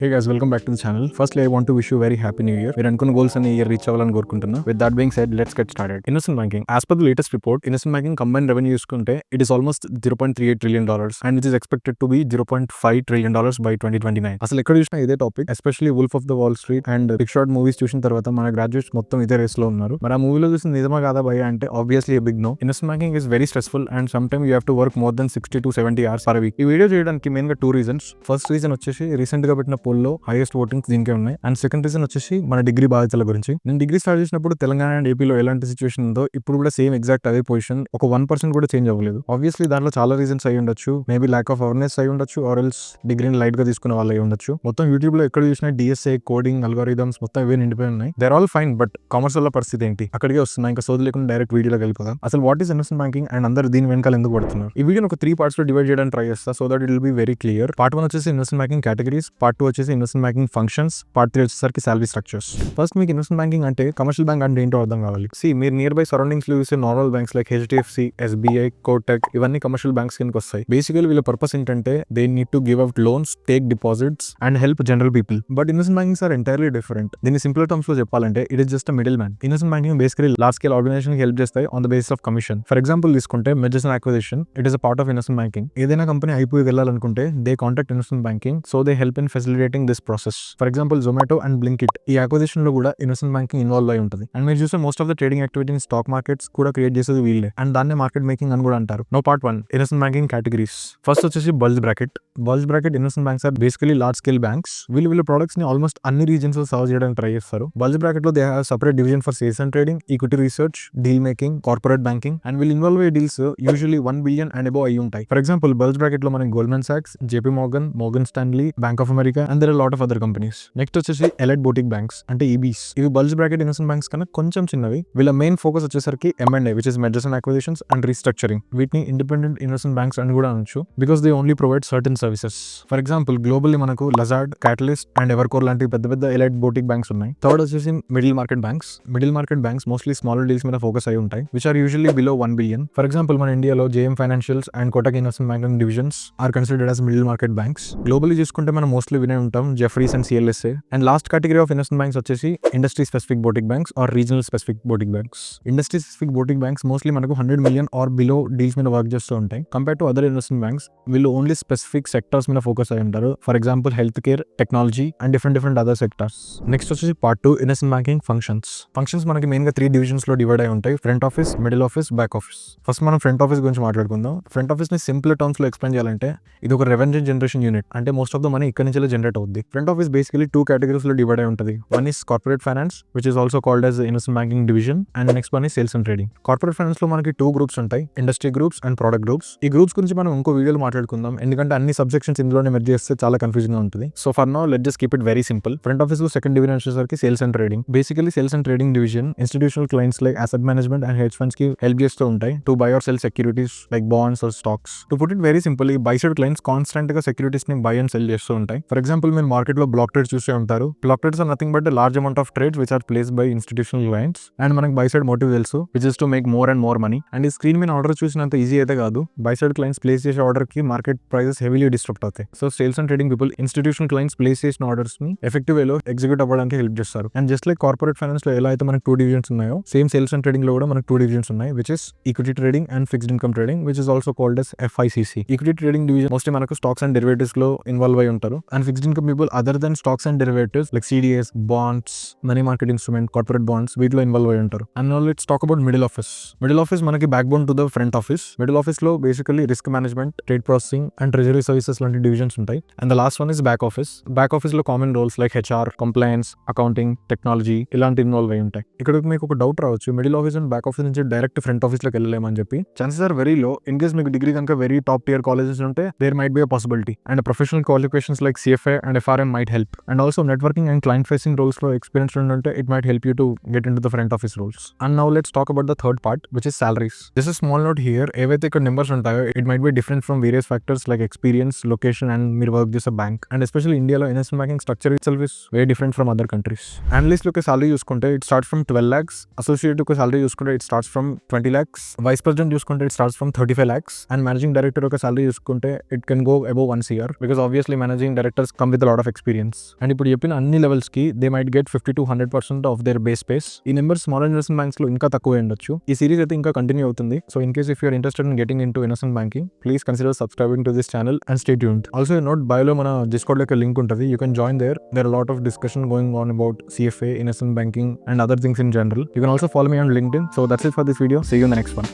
Hey guys, welcome back to the channel. Firstly, I want to wish you a very happy new year. మీరు అనుకున్న goals అన్ని year reach అవ్వాలని కోరుకుంటున్నా. With that being said, let's get started. Innocent banking. As per the latest report, innocent banking combined revenue చూసుకుంటే it is almost $0.38 trillion and it is expected to be $0.5 trillion by 2029. అసలు ఎక్కడ చూసినా ఇదే topic, especially Wolf of the Wall Street and Big Short movies చూసిన తర్వాత మన graduates మొత్తం ఇదే రేస్ లో ఉన్నారు. మరి ఆ మూవీలో చూసిన నిజమా కాదా భయ అంటే obviously a big no. Innocent banking is very stressful and sometimes you have to work more than 60 to 70 hours per week. ఈ వీడియో చేయడానికి మెయిన్ గా 2 reasons. ఫస్ట్ రీజన్ వచ్చేసి రీసెంట్ గా పెట్టిన పోల్లో హైయెస్ట్ దీనికే ఉన్నాయి. అండ్ సెకండ్ రీజన్ వచ్చేసి మన డిగ్రీ బాధ్యతల గురించి. నేను డిగ్రీ స్టార్ట్ చేసినప్పుడు తెలంగాణ అండ్ ఏపీలో ఎలాంటి సిచువేషన్ ఉందో ఇప్పుడు కూడా సేమ్ ఎగ్జాక్ట్ అదే పొజిషన్, ఒక 1% కూడా చేంజ్ అవ్వలేదు. ఆబ్వియస్లీ దాంట్లో చాలా రీజన్స్ అయి ఉండొచ్చు, మేబీ ల్యాక్ ఆఫ్ అవేర్నెస్ అయి ఉండొచ్చు, ఆర్ ఎల్స్ డిగ్రీని లైట్ గా తీసుకునే వాళ్ళు అయి ఉండొచ్చు. మొత్తం యూట్యూబ్ లో ఎక్కడ చూసినా డిఎస్ఏ, కోడింగ్, అల్గోరిథమ్స్ మొత్తం ఇవే నిండిపోయి ఉన్నాయి. They're all fine, but commerce వల్ల పరిస్థితి ఏంటి? అక్కడికే వస్తున్నా, ఇంకా సోది లేకుండా డైరెక్ట్ వీడియోలోకి వెళ్ళిపోదాం. అసలు what is investment banking and అందరూ దీని వెనకాల ఎందుకు పడుతున్నారు? ఈ వీడియో ఒక 3 పార్ట్స్ లో డివైడ్ చేయడానికి ట్రై చేస్తా, so that it will be very clear. Part 1 వచ్చేసి ఇన్వెస్ట్మెంట్ బ్యాంకింగ్ కేటగిరీస్, పార్ట్ 2 వచ్చేసి ఇన్వెస్ట్మెంట్ బ్యాంకింగ్ ఫంక్షన్స్, పార్ట్ 3 వచ్చేసరికి సాలరీ స్ట్రక్చర్స్. ఫస్ట్ మీకు ఇన్వెస్ట్మెంట్ బ్యాంకింగ్ అంటే కమర్షియల్ బ్యాంక్ అంటే ఏంటో అర్థం కావాలి. మీరు నియర్ బై సరౌండింగ్స్ లో చూసే normal banks like HDFC, SBI, Kotak ఇవన్నీ కమర్షియల్ బ్యాంక్స్ కిందకి వస్తాయి. బేసికల్లీ వీళ్ళ పర్పస్ ఏంటంటే they need to give out loans, take deposits and help general people. But investment bankings are entirely different. దీన్ని సింపుల్ టర్మ్స్ లో చెప్పాలంటే it is just middle man. Investment banking basically large scale organisation help చేస్తాయి on the basis of commission. For example తీసుకుంటే mergers and acquisition, it is a part of investment banking. ఏదైనా company అయిపోయి వెళ్ళాలనుకుంటే they contact investment banking, so they help in facilitating this process. For example Zomato and Blinkit ఈ acquisition లో కూడా investment banking involve అయి ఉంటుంది. And మీరు చూసే most of the trading activity in stock markets కూడా క్రియేట్ చేసేది వీళ్ళే, అండ్ దాన్నే మార్కెట్ మేకింగ్ అని కూడా అంటారు. No part 1 investment banking categories. First వచ్చేసి bulge bracket. Bulge bracket investment banks are basically large scale banks. వీళ్ళ ప్రొడక్ట్స్ ని ఆల్మోస్ట్ అన్ని రీజన్స్ లో సర్వ్ చేయడానికి ట్రై చేస్తారు. బల్జ్ బ్రాకెట్ లో they have separate division for sales and trading, equity research, deal making, corporate banking. And వీళ్ళు involve అయ్యే deals usually 1 billion and above అయి ఉంటాయి. ఫర్ ఎగ్జాంపుల్ బల్జ్ బ్రాకెట్ లో మనకి గోల్డ్మన్ సాక్స్, JP Morgan, Morgan Stanley, Bank of America and there are lot of other companies. Next వచ్చేసి elite boutique banks అంటే EBs. ఇవి బల్జ్ బ్రాకెట్ ఇన్వెస్ట్మెంట్ బ్యాంక్స్ కన్నా కొంచెం చిన్నవి. వీళ్ళ మెయిన్ ఫోకస్ వచ్చేసరికి M&A, which is mergers and acquisitions and restructuring. వీటిని independent investment banks అని కూడా అనొచ్చు, because they only provide certain services. For example globally మనకు లజార్డ్, క్యాటలిస్ట్ అండ్ ఎవర్కోర్ లాంటి పెద్ద పెద్ద ఎలైట్ బోటిక్ బ్యాంక్స్ ఉన్నాయి. థర్డ్ వచ్చేసి middle market banks. Middle market banks mostly smaller deals మీద ఫోకస్ అయి ఉంటాయి, which are usually below 1 billion. For example మన ఇండియాలో JM Financials and Kotak investment banking divisions are considered as middle market banks. Globally చూసుకుంటే మనం mostly వినే ఉంటాం Jefferies and CLSA. And last category of investment banks వచ్చేసి industry specific boutique banks or regional specific boutique banks. Industry specific boutique banks mostly మనకు 100 million or below deals మీద work చేస్తూ ఉంటాయి. Compare to other investment banks వీళ్ళు only specific sectors మీద focus అయి ఉంటారు. For example health care, technology and different other sectors. Next వచ్చేసి part 2 investment banking functions. Functions మనకి మెయిన్ గా 3 డివిజన్స్ లో డివైడ్ అయి ఉంటాయి, front office, middle office, back office. First మనం ఫ్రంట్ ఆఫీస్ గురించి మాట్లాడుకుందాం. ఫ్రంట్ ఆఫీస్ ని సింపుల్ టర్మ్స్ లో ఎక్స్ప్లెయిన్ చేయాలంటే ఇది ఒక రెవెన్యూ జనరేషన్ యూనిట్, అంటే మోస్ట్ ఆఫ్ ద మనీ ఇక్కడ నుంచి జనరేట్ అవుతుంది. ఫ్రంట్ ఆఫీస్ బేసికలీ 2 కేటగిరీస్ లో డివైడ్ అయి ఉంటుంది. One is corporate finance, which is also called as investment banking division, and next one is sales and trading. Corporate finance లో మనకి 2 groups ఉంటాయి, industry groups and product groups. ఈ groups గురించి మనం ఇంకో వీడియోలో మాట్లాడుకుందాం, ఎందుకంటే అన్ని సబ్జెక్ట్స్ ఇందులోనే మెర్జ్ చేస్తే చాలా కన్ఫ్యూజన్ గా ఉంటుంది. So for now let's just keep it very simple. Front office లో సెకండ్ డివిజన్ వచ్చేసరికి sales and trading. Basically sales and trading division institutional clients like asset management and hedge funds కి help చేస్తూ ఉంటాయి to buy or sell securities like bonds or stocks. To put it very simple, ఈ buy side clients constant గా securities ని buy and sell చేస్తూ ఉంటాయి. For example మీరు market లో బ్లాక్ ట్రేడ్స్ చూసే ఉంటారు. Block trades are nothing but large amount of trades which are placed by institutional clients. And మనకి బై సైడ్ మోటివ్ తెలుసు, which is to make more and more money. And ఈ screen మీద order చూసినంత easy అయితే కాదు. Buy side clients place చేసే order కి market prices heavily disrupt అవుతాయి. So sales and trading people institutional clients place చేసిన ఆర్డర్స్ ని ఎఫెక్టివ్ వేలో ఎగ్జిక్యూట్ అవ్వడానికి హెల్ప్ చేస్తారు. And just like corporate finance లో ఎలా అయితే మనకి 2 డివిజన్స్ ఉన్నాయో, సేమ్ సేల్స్ అండ్ ట్రేడింగ్ లో కూడా మనకి 2 డివిజన్స్ ఉన్నాయి, which is equity trading and fixed income trading, which is also called as FICC. Equity trading division mostly మనకు స్టాక్స్ అండ్ డెరివేటివ్స్ లో ఇన్వాల్వ్ అయి ఉంటారు. And fixed income people other than stocks and derivatives like CDS, bonds, money market instrument, corporate bonds వీటిలో involve అయి ఉంటారు. And now let's talk about middle office. Middle office మనకి backbone to the front office. Middle office లో basically risk management, trade processing and treasury services లాంటి divisions ఉంటాయి. And the last one is back office. Back office లో common roles like HR, compliance, accounting, technology ఇలాంటి involve అయి ఉంటాయి. ఇక్కడ మీకు ఒక డౌట్ రావచ్చు, middle office and back office నుంచి డైరెక్ట్ ఫ్రంట్ ఆఫీస్ లోకి వెళ్ళలేమని చెప్పి. Chances are very low. In case మీకు డిగ్రీ కనుక వెరీ టాప్ టియర్ కాలేజెస్ ఉంటే there might be a possibility. And professional qualifications like CFA and FRM might help. And also networking and client facing roles లో experience ఉంటే it might help you to get in to the front office roles. And now let's talk about the third part, which is salaries. This is small note here. ఏవైతే ఇక్కడ numbers ఉంటాయో it might be different from various factors like experience, location and మీరు work చేసే bank. And especially ఇండియాలో investment banking structure it self is very different from other countries. Analyst యొక్క salary చూసుకుంటే it starts from 12 lakhs. Associate యొక్క salary చూసుకుంటే it starts from 20 lakhs. Vice president చూసుకుంటే it starts from 35 lakhs. And managing director యొక్క salary చూసుకుంటే it can go above 1 crore, because obviously managing directors come come with a lot of experience. And ఇప్పుడు చెప్పిన అన్ని levels కి they might get 50 to 100% of their base pays. ఈ number small investment banks లో ఇంకా తక్కువ ఉండొచ్చు. ఈ సిరీస్ అయితే ఇంకా కంటిన్యూ అవుతుంది. So in case if you're interested in getting in to investment banking, please consider subscribing to this channel and stay tuned. Also note బయోలో మన డిస్కౌంట్ యొక్క లింక్ ఉంటుంది. You can join there. There are lot of discussion going on about CFA, investment banking and other things in general. You can also follow me on LinkedIn. So that's it for this video. See you in the next one.